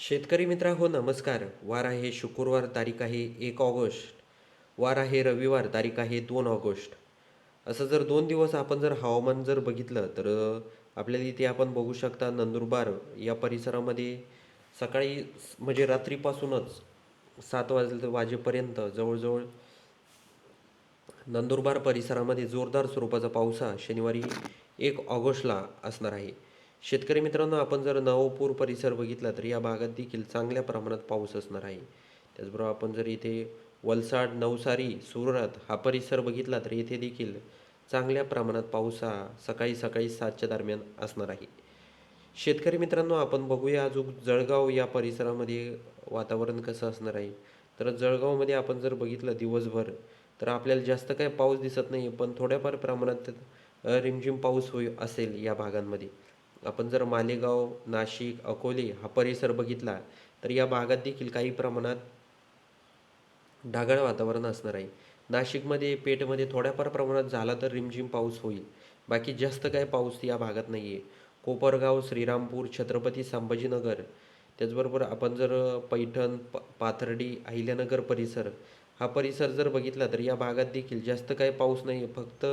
शेतकरी मित्रा हो नमस्कार. वार आहे शुक्रवार, तारीख आहे 1 ऑगस्ट. वार आहे रविवार, तारीख आहे 2 ऑगस्ट. असं जर 2 दिवस आपण जर हवामान जर बघितलं तर आपल्याला इथे आपण बघू शकता नंदुरबार या परिसरामध्ये सकाळी म्हणजे रात्रीपासूनच 7 वाजेपर्यंत जवळजवळ नंदुरबार परिसरामध्ये जोरदार स्वरूपाचा पाऊस हा शनिवारी 1 ऑगस्टला असणार आहे. शेतकरी मित्रांनो, आपण जर नवापूर परिसर बघितला तर या भागात देखील चांगल्या प्रमाणात पाऊस असणार आहे. त्याचबरोबर आपण जर इथे वलसाड, नवसारी, सुरत हा परिसर बघितला तर येथे देखील चांगल्या प्रमाणात पाऊस हा सकाळी सकाळी 7च्या दरम्यान असणार आहे. शेतकरी मित्रांनो, आपण बघूया अजून जळगाव या परिसरामध्ये वातावरण कसं असणार आहे. तर जळगावमध्ये आपण जर बघितलं दिवसभर, तर आपल्याला जास्त काही पाऊस दिसत नाही आहे, पण थोड्याफार प्रमाणात रिमझिम पाऊस असेल या भागांमध्ये. आपण जर मालेगाव, नाशिक, अकोले हा परिसर बघितला, तर या भागात देखील काही प्रमाणात ढगाळ वातावरण असणार आहे. नाशिकमध्ये, पेठमध्ये थोड्याफार प्रमाणात झाला तर रिमझिम पाऊस होईल. बाकी जास्त काही पाऊस या भागात नाही आहे. कोपरगाव, श्रीरामपूर, छत्रपती संभाजीनगर, त्याचबरोबर आपण जर पैठण, पाथर्डी, अहिल्यानगर परिसर हा परिसर जर बघितला तर या भागात देखील जास्त काही पाऊस नाही आहे. फक्त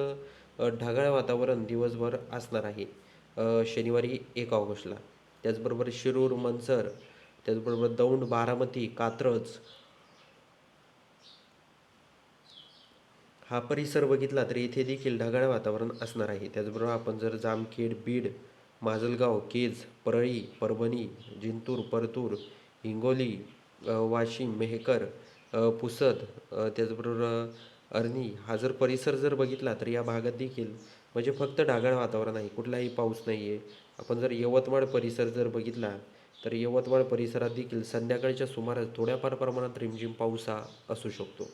ढगाळ वातावरण दिवसभर असणार आहे शनिवारी 1 ऑगस्टला. त्याचबरोबर शिरूर, मनसर, त्याचबरोबर दौंड, बारामती, कात्रज हा परिसर बघितला तर येथे देखील ढगाळ वातावरण असणार आहे. त्याचबरोबर आपण जर जामखेड, बीड, माजलगाव, केज, परळी, परभणी, जिंतूर, परतूर, हिंगोली, वाशिम, मेहकर, पुसद, त्याचबरोबर अरणी हा जर परिसर जर बघितला तर या भागात देखील म्हणजे फक्त ढगाळ वातावरण आहे, कुठलाही पाऊस नाही आहे. आपण जर यवतमाळ परिसर जर बघितला तर यवतमाळ परिसरात देखील संध्याकाळच्या सुमारास थोड्याफार प्रमाणात रिमझिम पाऊस हा असू शकतो.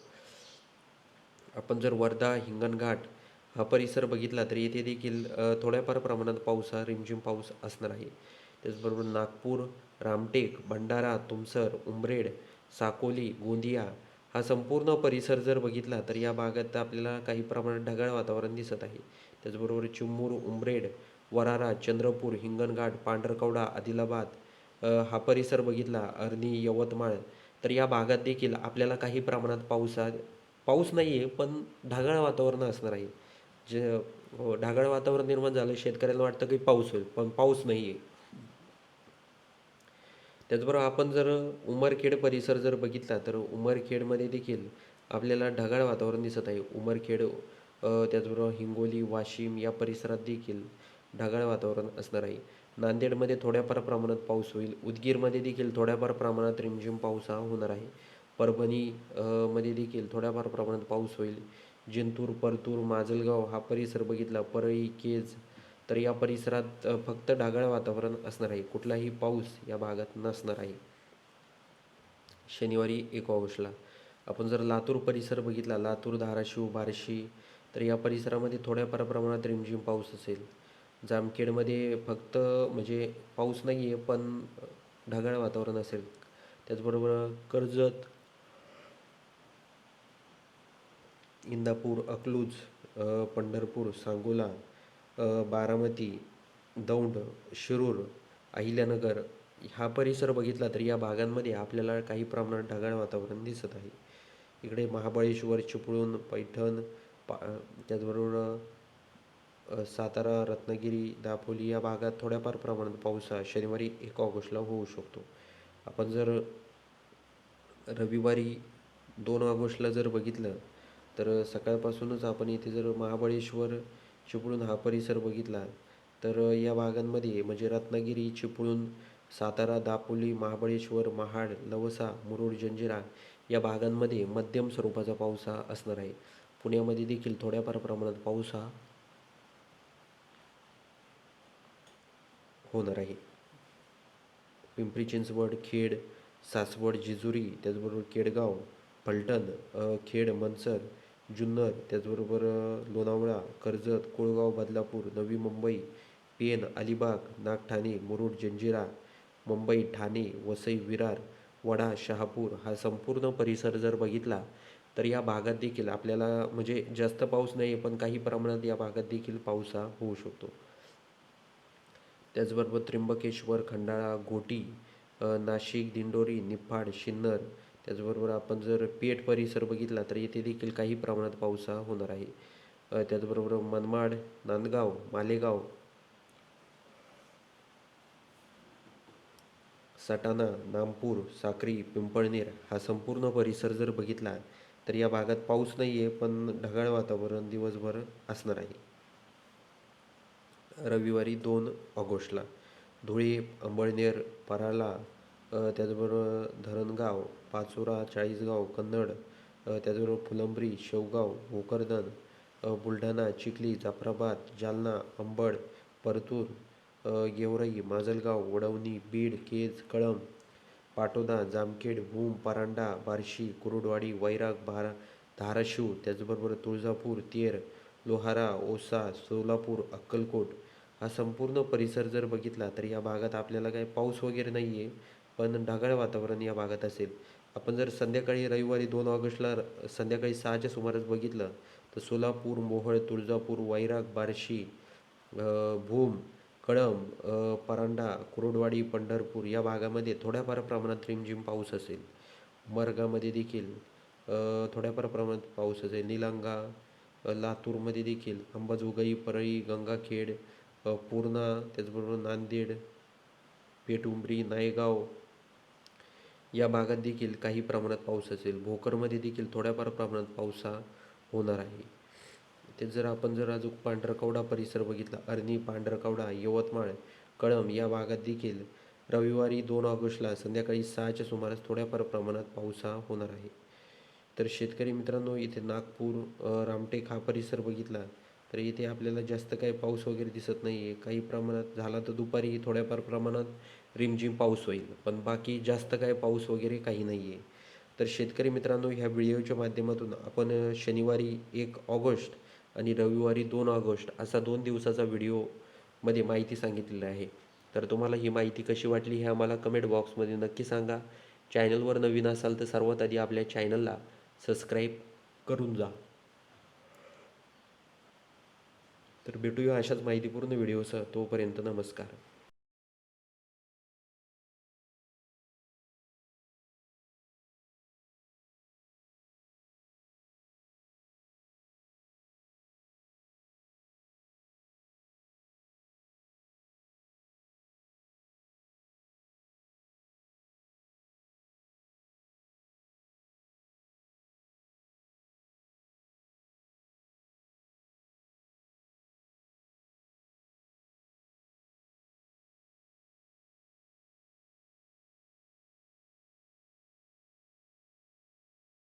आपण जर वर्धा, हिंगणघाट हा परिसर बघितला तर येथे देखील थोड्याफार प्रमाणात पाऊस हा रिमझिम पाऊस असणार आहे. त्याचबरोबर नागपूर, रामटेक, भंडारा, तुमसर, उमरेड, साकोली, गोंदिया हा संपूर्ण परिसर जर बघितला तर या भागात आपल्याला काही प्रमाणात ढगाळ वातावरण दिसत आहे. त्याचबरोबर चिमूर, उमरेड, वरारा, चंद्रपूर, हिंगणघाट, पांढरकवडा, आदिलाबाद हा परिसर बघितला, अर्नी, यवतमाळ, तर या भागात देखील आपल्याला काही प्रमाणात पाऊस नाही आहे, पण ढगाळ वातावरण असणार आहे. जे ढगाळ वातावरण निर्माण झालं, शेतकऱ्याला वाटतं की पाऊस होईल, पण पाऊस नाही आहे. त्याचबरोबर आपण जर उमरखेड परिसर जर बघितला, तर उमरखेडमध्ये देखील आपल्याला ढगाळ वातावरण दिसत आहे. उमरखेड, त्याचबरोबर हिंगोली, वाशिम या परिसरात देखील ढगाळ वातावरण असणार आहे. नांदेडमध्ये थोड्याफार प्रमाणात पाऊस होईल. उदगीरमध्ये देखील थोड्याफार प्रमाणात रिमझिम पाऊस हा होणार आहे. परभणी मध्ये देखील थोड्याफार प्रमाणात पाऊस होईल. जिंतूर, परतूर, माजलगाव हा परिसर बघितला, परळी, केज, तर या परिसरात फक्त ढगाळ वातावरण असणार आहे. कुठलाही पाऊस या भागात नसणार आहे शनिवारी 1 ऑगस्टला. आपण जर लातूर परिसर बघितला, लातूर, धाराशिव, बार्शी, तर या परिसरामध्ये थोड्याफार प्रमाणात रिमझिम पाऊस असेल. जामखेडमध्ये फक्त म्हणजे पाऊस नाही आहे, पण ढगाळ वातावरण असेल. त्याचबरोबर कर्जत, इंदापूर, अकलूज, पंढरपूर, सांगोला, बारामती, दौंड, शिरूर, अहिल्यानगर हा परिसर बघितला तर या भागांमध्ये आपल्याला काही प्रमाणात ढगाळ वातावरण दिसत आहे. इकडे महाबळेश्वर, चिपळूण, पैठण, त्याचबरोबर सातारा, रत्नागिरी, दापोली या भागात थोड्याफार प्रमाणात पाऊस हा शनिवारी 1 ऑगस्टला होऊ शकतो. आपण जर रविवारी 2 ऑगस्टला जर बघितलं, तर सकाळपासूनच आपण इथे जर महाबळेश्वर, चिपळूण हा परिसर बघितला, तर या भागांमध्ये म्हणजे रत्नागिरी, चिपळूण, सातारा, दापोली, महाबळेश्वर, महाड, लवसा, मुरुड, जंजिरा या भागांमध्ये मध्यम स्वरूपाचा पाऊस हा असणार आहे. पुण्यामध्ये देखील थोड्याफार प्रमाणात पाऊस हा होणार आहे. पिंपरी चिंचवड, खेड, सासवड, जेजुरी, त्याचबरोबर केडगाव, फलटण, खेड, मनसर, जुन्नर, त्याचबरोबर लोणावळा, कर्जत, कोळगाव, बदलापूर, नवी मुंबई, पेण, अलिबाग, नागठाणे, मुरुड, जंजिरा, मुंबई, ठाणे, वसई, विरार, वडा, शहापूर हा संपूर्ण परिसर जर बघितला, तर या भागात देखील आपल्याला म्हणजे जास्त पाऊस नाही, पण काही प्रमाणात या भागात देखील पाऊस हा होऊ शकतो. त्याचबरोबर त्र्यंबकेश्वर, खंडाळा, घोटी, नाशिक, दिंडोरी, निफाड, सिन्नर, त्याचबरोबर आपण जर पेठ परिसर बघितला तर येथे देखील काही प्रमाणात पाऊस हा होणार आहे. त्याचबरोबर मनमाड, नांदगाव, मालेगाव, सटाणा, नामपूर, साक्री, पिंपळनेर हा संपूर्ण परिसर जर बघितला तर या भागात पाऊस नाही आहे, पण ढगाळ वातावरण दिवसभर असणार आहे. रविवारी 2 ऑगस्टला धुळे, अंबळनेर, पराला, त्याचबरोबर धरणगाव, पाचोरा, चाळीसगाव, कन्नड, त्याचबरोबर फुलंब्री, शेवगाव, भोकरदन, बुलढाणा, चिखली, जाफराबाद, जालना, अंबड, परतूर, गेवराई, माजलगाव, वडवणी, बीड, केज, कळंब, पाटोदा, जामखेड, भूम, परांडा, बार्शी, कुरुडवाडी, वैराग, धाराशिव, त्याचबरोबर तुळजापूर, तेर, लोहारा, औसा, सोलापूर, अक्कलकोट हा संपूर्ण परिसर जर बघितला तर या भागात आपल्याला काही पाऊस वगैरे नाही आहे, पण ढगाळ वातावरण या भागात असेल. आपण जर संध्याकाळी रविवारी 2 ऑगस्टला संध्याकाळी 6च्या सुमारास बघितलं तर सोलापूर, मोहोळ, तुळजापूर, वैराग, बार्शी, भूम, कळंब, परांडा, कुरोडवाडी, पंढरपूर या भागामध्ये थोड्याफार प्रमाणात रिमझिम पाऊस असेल. मरगामध्ये देखील थोड्याफार प्रमाणात पाऊस असेल. निलंगा, लातूरमध्ये देखील अंबाजोगाई, परळी, गंगाखेड, पूर्णा, त्याचबरोबर नांदेड, पेठुंबरी, नायगाव या भागात देखील काही प्रमाणात पाऊस असेल. भोकरमध्ये देखील थोड्याफार प्रमाणात पाऊस हा होणार आहे. ते जर आपण जर अजून पांढरकवडा परिसर बघितला, अरणी, पांढरकवडा, यवतमाळ, कळंब या भागात देखील रविवारी 2 ऑगस्टला संध्याकाळी 6च्या सुमारास थोड्याफार प्रमाणात पाऊस हा होणार आहे. तर शेतकरी मित्रांनो, इथे नागपूर, रामटेक हा परिसर बघितला तर इथे आपल्याला जास्त काही पाऊस वगैरे दिसत नाही आहे. काही प्रमाणात झाला तर दुपारी थोड्याफार प्रमाणात रिमझिम पाऊस होईल, पण बाकी जास्त काय पाऊस वगैरे काही नाही आहे. तर शेतकरी मित्रांनो, ह्या व्हिडिओच्या माध्यमातून आपण शनिवारी 1 ऑगस्ट आणि रविवारी 2 ऑगस्ट असा 2 दिवसाचा व्हिडिओमध्ये माहिती सांगितलेली आहे. तर तुम्हाला ही माहिती कशी वाटली हे आम्हाला कमेंट बॉक्समध्ये नक्की सांगा. चॅनलवर नवीन असाल तर सर्वात आधी आपल्या चॅनलला सबस्क्राईब करून जा. तर भेटूया अशाच माहितीपूर्ण व्हिडिओसह. तोपर्यंत नमस्कार.